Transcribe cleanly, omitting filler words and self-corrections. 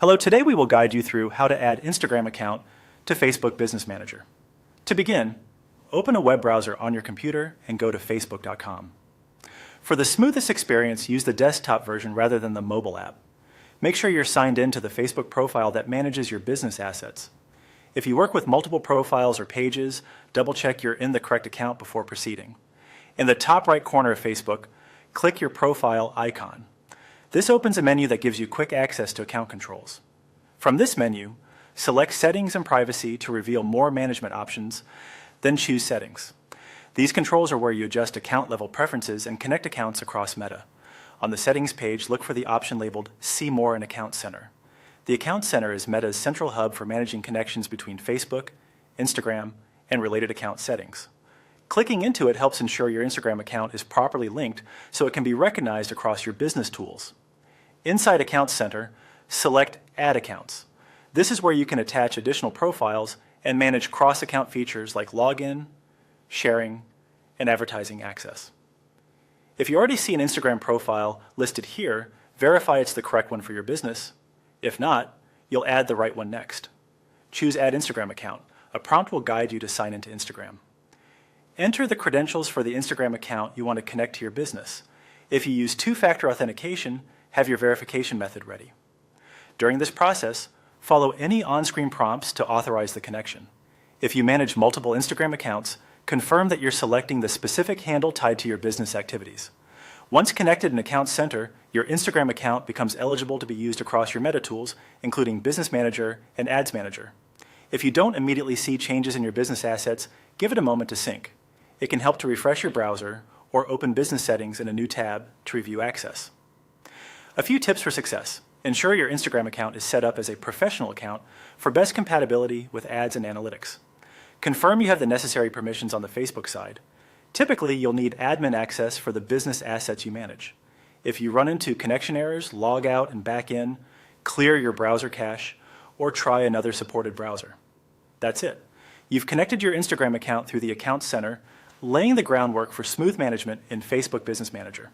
Hello, today we will guide you through how to add Instagram account to Facebook Business Manager. To begin, open a web browser on your computer and go to facebook.com. For the smoothest experience, use the desktop version rather than the mobile app. Make sure you're signed in to the Facebook profile that manages your business assets. If you work with multiple profiles or pages, double-check you're in the correct account before proceeding. In the top right corner of Facebook, click your profile icon. This opens a menu that gives you quick access to account controls. From this menu, select Settings and Privacy to reveal more management options, then choose Settings. These controls are where you adjust account level preferences and connect accounts across Meta. On the Settings page, look for the option labeled See More in Account Center. The Account Center is Meta's central hub for managing connections between Facebook, Instagram, and related account settings. Clicking into it helps ensure your Instagram account is properly linked so it can be recognized across your business tools. Inside Account Center, select Add Accounts. This is where you can attach additional profiles and manage cross-account features like login, sharing, and advertising access. If you already see an Instagram profile listed here, verify it's the correct one for your business. If not, you'll add the right one next. Choose Add Instagram Account. A prompt will guide you to sign into Instagram. Enter the credentials for the Instagram account you want to connect to your business. If you use two-factor authentication, have your verification method ready. During this process, follow any on-screen prompts to authorize the connection. If you manage multiple Instagram accounts, confirm that you're selecting the specific handle tied to your business activities. Once connected in Account Center, your Instagram account becomes eligible to be used across your Meta tools, including Business Manager and Ads Manager. If you don't immediately see changes in your business assets, give it a moment to sync. It can help to refresh your browser or open business settings in a new tab to review access. A few tips for success. Ensure your Instagram account is set up as a professional account for best compatibility with ads and analytics. Confirm you have the necessary permissions on the Facebook side. Typically, you'll need admin access for the business assets you manage. If you run into connection errors, log out and back in, clear your browser cache, or try another supported browser. That's it. You've connected your Instagram account through the Account Center, laying the groundwork for smooth management in Facebook Business Manager.